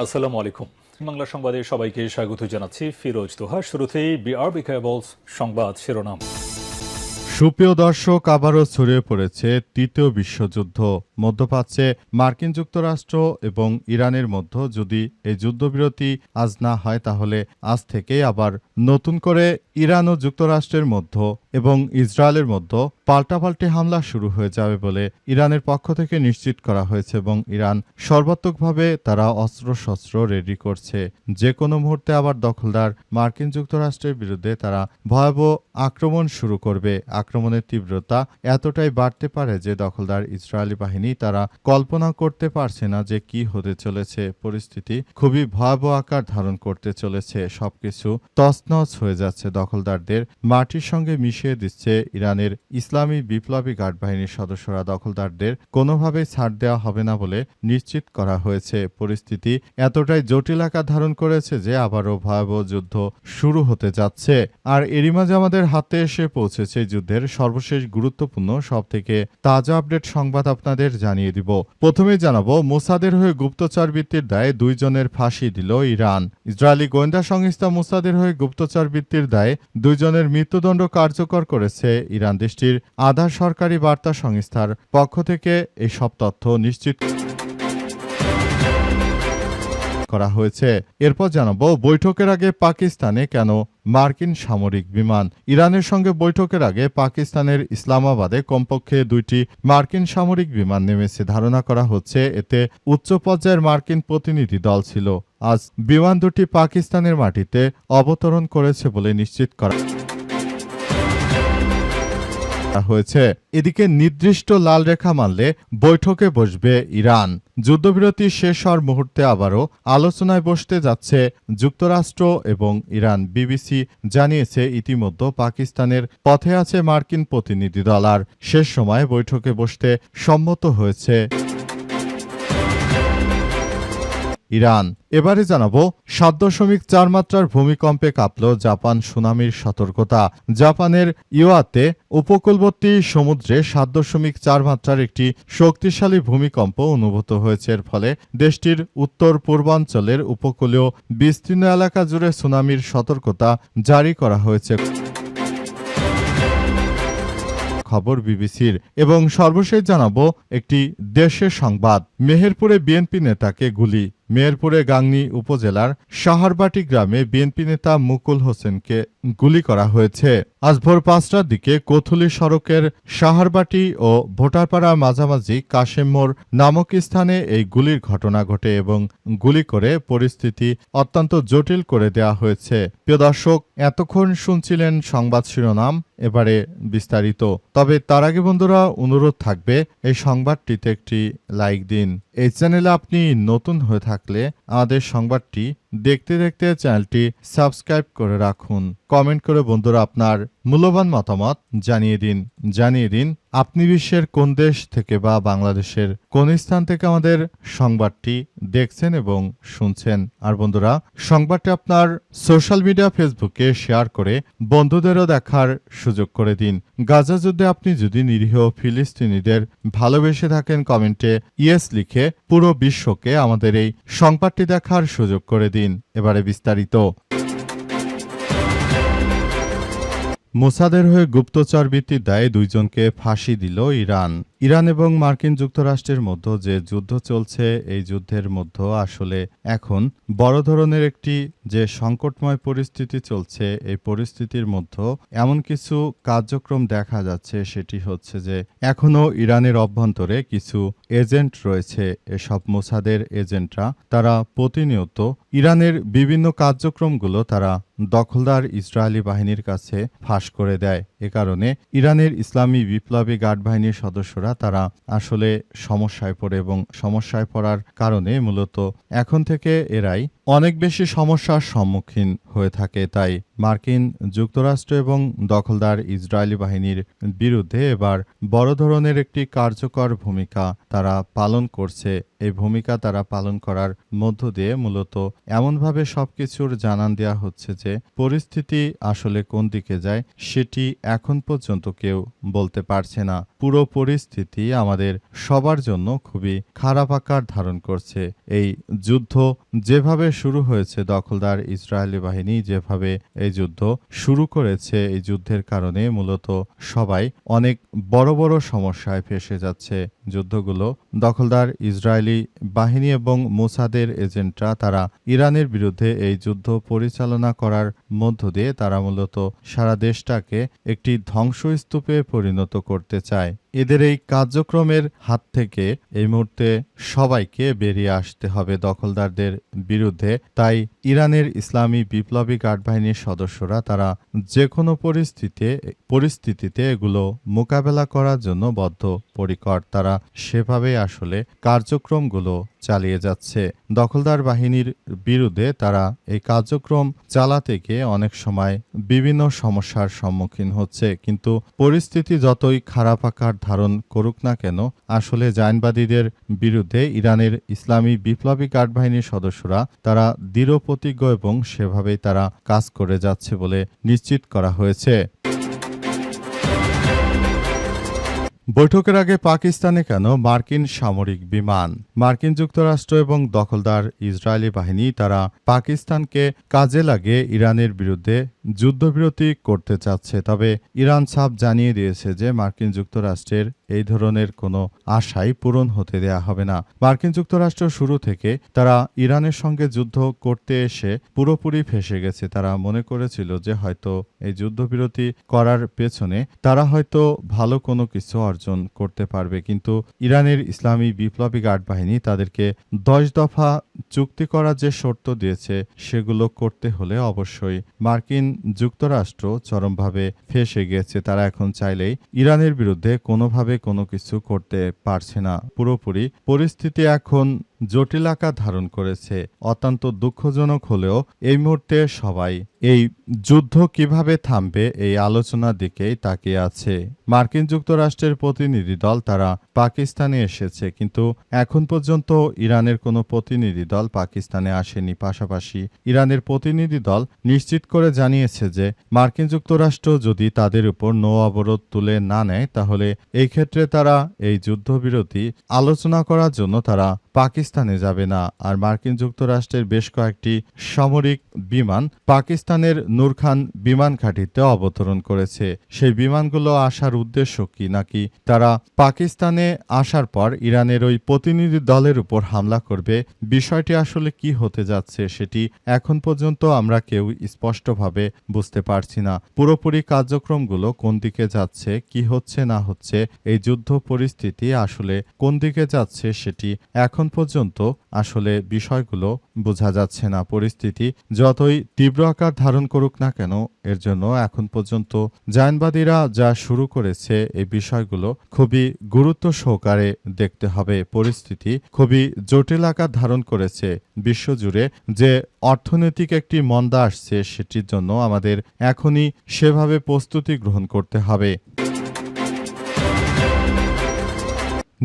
আসসালামু আলাইকুম। বাংলা সংবাদে সবাইকে স্বাগত জানাচ্ছি ফিরোজ তোহা। শুরুতেই বিআরবি কেবলস সংবাদ শিরোনাম। সুপ্রিয় দর্শক, আবারও ছড়িয়ে পড়েছে তৃতীয় বিশ্বযুদ্ধ। মধ্যপ্রাচ্যে মার্কিন যুক্তরাষ্ট্র এবং ইরানের মধ্যে যদি এই যুদ্ধবিরতি আজ না হয়, তাহলে আজ থেকেই আবার নতুন করে ইরান ও যুক্তরাষ্ট্রের মধ্যে এবং ইসরায়েলের মধ্যে পাল্টাপাল্টি হামলা শুরু হয়ে যাবে বলে ইরানের পক্ষ থেকে নিশ্চিত করা হয়েছে এবং ইরান সর্বাত্মকভাবে তারা অস্ত্রশস্ত্র রেডি করছে। যে কোনো মুহূর্তে আবার দখলদার মার্কিন যুক্তরাষ্ট্রের বিরুদ্ধে তারা ভয়াবহ আক্রমণ শুরু করবে। আক্রমণের তীব্রতা এতটাই বাড়তে পারে যে দখলদার ইসরায়েলি বাহিনী তারা কল্পনা করতে পারছে না যে কি হতে চলেছে। পরিস্থিতি খুবই ভয়াবহ আকার ধারণ করতে চলেছে। সবকিছু তছনছ হয়ে যাচ্ছে। দখলদারদের মাটির সঙ্গে মিশিয়ে দিচ্ছে ইরানের ইসলামী বিপ্লবী গার্ড বাহিনীর সদস্যরা। দখলদারদের কোনোভাবেই ছাড় দেওয়া হবে না বলে নিশ্চিত করা হয়েছে। পরিস্থিতি এতটাই জটিল আকার ধারণ করেছে যে আবারও ভয়াবহ যুদ্ধ শুরু হতে যাচ্ছে। আর এরই মাঝে আমাদের হাতে এসে পৌঁছেছে যুদ্ধের সর্বশেষ গুরুত্বপূর্ণ সবথেকে তাজা আপডেট সংবাদ আপনাদের জানিয়ে দিব। প্রথমেই জানাবো, মোসাদের হয়ে গুপ্তচর বৃত্তির দায়ে 2 জনের ফাঁসি দিল ইরান। ইসরায়েলি গোয়েন্দা সংস্থা মোসাদের হয়ে গুপ্তচর বৃত্তির দায়ে 2 জনের মৃত্যুদণ্ড কার্যকর করেছে ইরান। দেশটির আধা সরকারি বার্তা সংস্থার পক্ষ থেকে এই সব তথ্য নিশ্চিত করা হয়েছে। এরপর জানাবো, বৈঠকের আগে পাকিস্তানে কেন মার্কিন সামরিক বিমান। ইরানের সঙ্গে বৈঠকের আগে পাকিস্তানের ইসলামাবাদে কমপক্ষে 2টি মার্কিন সামরিক বিমান নেমেছে। ধারণা করা হচ্ছে এতে উচ্চ পর্যায়ের মার্কিন প্রতিনিধি দল ছিল। আজ বিমান দুটি পাকিস্তানের মাটিতে অবতরণ করেছে বলে নিশ্চিত করা হয়েছে। এদিকে নির্দিষ্ট লাল রেখা মানলে বৈঠকে বসবে ইরান। যুদ্ধবিরতি শেষ হওয়ার মুহূর্তে আবারও আলোচনায় বসতে যাচ্ছে যুক্তরাষ্ট্র এবং ইরান। বিবিসি জানিয়েছে ইতিমধ্যে পাকিস্তানের পথে আছে মার্কিন প্রতিনিধি দল। আর শেষ সময়ে বৈঠকে বসতে সম্মত হয়েছে ইরান। এবারে জানাবো, 7.4 মাত্রার ভূমিকম্পে কাঁপল জাপান, সুনামির সতর্কতা। জাপানের ইওয়াতে উপকূলবর্তী সমুদ্রে 7.4 মাত্রার একটি শক্তিশালী ভূমিকম্প অনুভূত হয়েছে। এর ফলে দেশটির উত্তর পূর্বাঞ্চলের উপকূলীয় বিস্তীর্ণ এলাকা জুড়ে সুনামির সতর্কতা জারি করা হয়েছে। খবর বিবিসির। এবং সর্বশেষ জানাবো একটি দেশের সংবাদ। মেহেরপুরে বিএনপি নেতাকে গুলি। মেহেরপুরে গাংনী উপজেলার সাহারবাটি গ্রামে বিএনপি নেতা মুকুল হোসেনকে গুলি করা হয়েছে। আজ ভোর 5টার দিকে কোথুলি সড়কের সাহারবাটি ও ভোটারপাড়া মাঝামাঝি কাশেম মোড় নামক স্থানে এই গুলির ঘটনা ঘটে এবং গুলি করে পরিস্থিতি অত্যন্ত জটিল করে দেওয়া হয়েছে। প্রিয় দর্শক, এতক্ষণ শুনছিলেন সংবাদ শিরোনাম, এবারে বিস্তারিত। তবে তার আগে বন্ধুরা, অনুরোধ থাকবে এই সংবাদটিতে একটি লাইক দিন। এই চ্যানেলে আপনি নতুন হয়ে থাকলে আমাদের সংবাদটি দেখতে দেখতে চ্যানেলটি সাবস্ক্রাইব করে রাখুন। কমেন্ট করে বন্ধুরা আপনার মূল্যবান মতামত জানিয়ে দিন আপনি বিশ্বের কোন দেশ থেকে বা বাংলাদেশের কোন স্থান থেকে আমাদের সংবাদটি দেখছেন এবং শুনছেন। আর বন্ধুরা, সংবাদটি আপনার সোশ্যাল মিডিয়া ফেসবুকে শেয়ার করে বন্ধুদেরও দেখার সুযোগ করে দিন। গাজা যুদ্ধে আপনি যদি নিরীহ ফিলিস্তিনিদের ভালোবেসে থাকেন, কমেন্টে ইয়েস লিখে পুরো বিশ্বকে আমাদের এই সংবাদটি দেখার সুযোগ করে দিন। এবারে বিস্তারিত। মোসাদের হয়ে গুপ্তচর বৃত্তির দায়ে 2 জনকে ফাঁসি দিল ইরান। ইরান এবং মার্কিন যুক্তরাষ্ট্রের মধ্যে যে যুদ্ধ চলছে, এই যুদ্ধের মধ্যে আসলে এখন বড় ধরনের একটি যে সংকটময় পরিস্থিতি চলছে, এই পরিস্থিতির মধ্যে এমন কিছু কার্যক্রম দেখা যাচ্ছে। সেটি হচ্ছে যে এখনও ইরানের অভ্যন্তরে কিছু এজেন্ট রয়েছে। এসব মোসাদের এজেন্টরা তারা প্রতিনিয়ত ইরানের বিভিন্ন কার্যক্রমগুলো তারা দখলদার ইসরায়েলি বাহিনীর কাছে ফাঁস করে দেয়। এ কারণে ইরানের ইসলামী বিপ্লবী গার্ড বাহিনীর সদস্যরা তারা আসলে সমস্যায় পড়ে এবং সমস্যায় পড়ার কারণে মূলত এখন থেকে এরাই অনেক বেশি সমস্যার সম্মুখীন হয়ে থাকে। তাই মার্কিন যুক্তরাষ্ট্র এবং দখলদার ইসরায়েলি বাহিনীর বিরুদ্ধে এবার বড় ধরনের একটি কার্যকর ভূমিকা তারা পালন করছে, এই ভূমিকা তারা পালন করার মধ্য দিয়ে মূলত এমনভাবে সবকিছুর জানান দেওয়া হচ্ছে যে পরিস্থিতি আসলে কোন দিকে যায় সেটি এখন পর্যন্ত কেউ বলতে পারছে না। পুরো পরিস্থিতি আমাদের সবার জন্য খুবই খারাপ আকার ধারণ করছে। এই যুদ্ধ যেভাবে শুরু হয়েছে, দখলদার ইসরায়েলি বাহিনী যেভাবে এই যুদ্ধ শুরু করেছে, এই যুদ্ধের কারণে মূলত সবাই অনেক বড় বড় সমস্যায় ফেঁসে যাচ্ছে। যুদ্ধগুলো দখলদার ইসরায়েলি বাহিনী এবং মোসাদের এজেন্টরা তারা ইরানের বিরুদ্ধে এই যুদ্ধ পরিচালনা করার মধ্য দিয়ে তারা মূলত সারা দেশটাকে একটি ধ্বংসস্তূপে পরিণত করতে চায়। এদের এই কার্যক্রমের হাত থেকে এই মুহূর্তে সবাইকে বেরিয়ে আসতে হবে দখলদারদের বিরুদ্ধে। তাই ইরানের ইসলামী বিপ্লবী গার্ড বাহিনীর সদস্যরা তারা যে কোনো পরিস্থিতিতে এগুলো মোকাবেলা করার জন্য বদ্ধপরিকর। তারা সেভাবেই আসলে কার্যক্রমগুলো চালিয়ে যাচ্ছে। দখলদার বাহিনীর বিরুদ্ধে তারা এই কার্যক্রম চালাতে গিয়ে অনেক সময় বিভিন্ন সমস্যার সম্মুখীন হচ্ছে, কিন্তু পরিস্থিতি যতই খারাপ আকার ধারণ করুক না কেন, আসলে জায়নবাদীদের বিরুদ্ধে ইরানের ইসলামী বিপ্লবী গার্ড বাহিনীর সদস্যরা তারা দৃঢ় প্রতিজ্ঞ এবং সেভাবেই তারা কাজ করে যাচ্ছে বলে নিশ্চিত করা হয়েছে। বৈঠকের আগে পাকিস্তানে কেন মার্কিন সামরিক বিমান? মার্কিন যুক্তরাষ্ট্র এবং দখলদার ইসরায়েলি বাহিনী তারা পাকিস্তানকে কাজে লাগিয়ে ইরানের বিরুদ্ধে যুদ্ধবিরতি করতে চাচ্ছে। তবে ইরান সাফ জানিয়ে দিয়েছে যে মার্কিন যুক্তরাষ্ট্রের এই ধরনের কোনো আশাই পূরণ হতে দেয়া হবে না। মার্কিন যুক্তরাষ্ট্র শুরু থেকে তারা ইরানের সঙ্গে যুদ্ধ করতে এসে পুরোপুরি ফেঁসে গেছে। তারা মনে করেছিল যে হয়তো এই যুদ্ধবিরতি করার পেছনে তারা হয়তো ভালো কোনো কিছু অর্জন করতে পারবে, কিন্তু ইরানের ইসলামী বিপ্লবী গার্ড বাহিনী তাদেরকে 10 দফা চুক্তি করার যে শর্ত দিয়েছে সেগুলো করতে হলে অবশ্যই মার্কিন যুক্তরাষ্ট্র চরমভাবে ফেঁসে গিয়েছে। তারা এখন চাইলেই ইরানের বিরুদ্ধে কোনোভাবে কোনো কিছু করতে পারছে না। পুরোপুরি পরিস্থিতি এখন জটিল আকার ধারণ করেছে। অত্যন্ত দুঃখজনক হলেও এই মুহূর্তে সবাই এই যুদ্ধ কিভাবে থামবে এই আলোচনার দিকেই তাকিয়ে আছে। মার্কিন যুক্তরাষ্ট্রের প্রতিনিধি দল তারা পাকিস্তানে এসেছে, কিন্তু এখন পর্যন্ত ইরানের কোনো প্রতিনিধি দল পাকিস্তানে আসেনি। পাশাপাশি ইরানের প্রতিনিধি দল নিশ্চিত করে জানিয়েছে যে মার্কিন যুক্তরাষ্ট্র যদি তাদের উপর নৌ অবরোধ তুলে না নেয়, তাহলে এই ক্ষেত্রে তারা এই যুদ্ধবিরতি আলোচনা করার জন্য তারা পাকিস্তানে যাবে না। আর মার্কিন যুক্তরাষ্ট্রের বেশ কয়েকটি সামরিক বিমান পাকিস্তানের নূর খান বিমান ঘাঁটিতে অবতরণ করেছে। সেই বিমানগুলো আসার উদ্দেশ্য কি, নাকি তারা পাকিস্তানে আসার পর ইরানের ওই প্রতিনিধি দলের উপর হামলা করবে? বিষয়টি আসলে কি হতে যাচ্ছে সেটি এখন পর্যন্ত আমরা কেউ স্পষ্টভাবে বুঝতে পারছি না। পুরোপুরি কার্যক্রমগুলো কোন দিকে যাচ্ছে, কি হচ্ছে না হচ্ছে, এই যুদ্ধ পরিস্থিতি আসলে কোন দিকে যাচ্ছে সেটি এখন পর্যন্ত আসলে বিষয়গুলো বোঝা যাচ্ছে না। পরিস্থিতি যতই তীব্র আকার ধারণ করুক না কেন, এর জন্য এখন পর্যন্ত জায়নবাদীরা যা শুরু করেছে এই বিষয়গুলো খুবই গুরুত্ব সহকারে দেখতে হবে। পরিস্থিতি খুবই জটিল আকার ধারণ করেছে বিশ্বজুড়ে। যে অর্থনৈতিক একটি মন্দা আসছে সেটির জন্য আমাদের এখনই সেভাবে প্রস্তুতি গ্রহণ করতে হবে।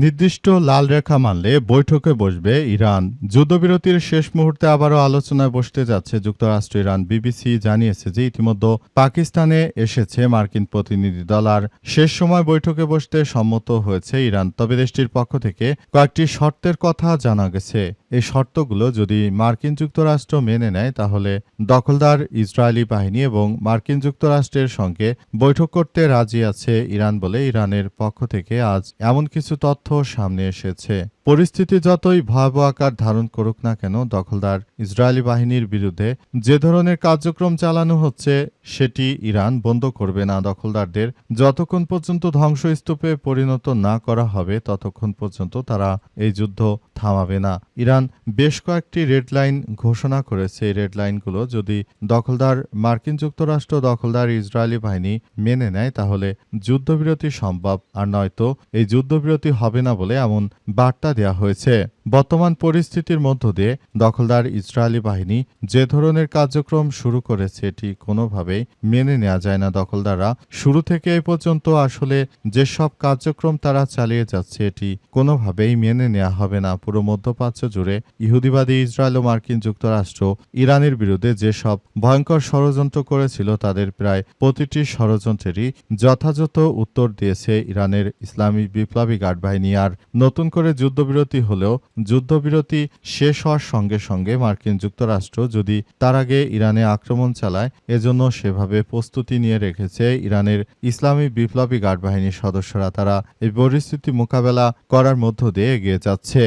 নির্দিষ্ট লাল রেখা মানলে বৈঠকে বসবে ইরান। যুদ্ধবিরতির শেষ মুহূর্তে আবারও আলোচনায় বসতে যাচ্ছে যুক্তরাষ্ট্র। ইরান বিবিসি জানিয়েছে যে ইতিমধ্যে পাকিস্তানে এসেছে মার্কিন প্রতিনিধি দল, আর শেষ সময় বৈঠকে বসতে সম্মত হয়েছে ইরান। তবে দেশটির পক্ষ থেকে কয়েকটি শর্তের কথা জানা গেছে। এই শর্তগুলো যদি মার্কিন যুক্তরাষ্ট্র মেনে নেয়, তাহলে দখলদার ইসরায়েলি বাহিনী এবং মার্কিন যুক্তরাষ্ট্রের সঙ্গে বৈঠক করতে রাজি আছে ইরান বলে ইরানের পক্ষ থেকে আজ এমন কিছু তথ্য সামনে এসেছে। পরিস্থিতি যতই ভয়াবহ আকার ধারণ করুক না কেন, দখলদার ইসরায়েলি বাহিনীর বিরুদ্ধে যে ধরনের কার্যক্রম চালানো হচ্ছে সেটি ইরান বন্ধ করবে না। দখলদারদের যতক্ষণ পর্যন্ত ধ্বংসস্তূপে পরিণত না করা হবে ততক্ষণ পর্যন্ত তারা এই যুদ্ধ থামাবে না। ইরান বেশ কয়েকটি রেড লাইন ঘোষণা করেছে। এই রেড লাইনগুলো যদি দখলদার মার্কিন যুক্তরাষ্ট্র, দখলদার ইসরায়েলি বাহিনী মেনে নেয়, তাহলে যুদ্ধবিরতি সম্ভব, আর নয়তো এই যুদ্ধবিরতি হবে না বলে এমন বার্তা দেওয়া হয়েছে। বর্তমান পরিস্থিতির মধ্য দিয়ে দখলদার ইসরায়েলি বাহিনী যে ধরনের কার্যক্রম শুরু করেছে এটি কোনোভাবেই মেনে নেওয়া যায় না। দখলদাররা শুরু থেকে এই পর্যন্ত আসলে যেসব কার্যক্রম তারা চালিয়ে যাচ্ছে এটি কোনোভাবেই মেনে নেওয়া হবে না। পুরো মধ্যপ্রাচ্য জুড়ে ইহুদিবাদী ইসরায়েল ও মার্কিন যুক্তরাষ্ট্র ইরানের বিরুদ্ধে যেসব ভয়ঙ্কর ষড়যন্ত্র করেছিল তাদের প্রায় প্রতিটি ষড়যন্ত্রেরই যথাযথ উত্তর দিয়েছে ইরানের ইসলামী বিপ্লবী গার্ড বাহিনী। আর নতুন করে যুদ্ধবিরতি হলেও যুদ্ধবিরতি শেষ হওয়ার সঙ্গে সঙ্গে মার্কিন যুক্তরাষ্ট্র যদি তার আগে ইরানে আক্রমণ চালায় এজন্য সেভাবে প্রস্তুতি নিয়ে রেখেছে ইরানের ইসলামী বিপ্লবী গার্ড বাহিনীর সদস্যরা। তারা এই পরিস্থিতি মোকাবেলা করার মধ্য দিয়ে এগিয়ে যাচ্ছে।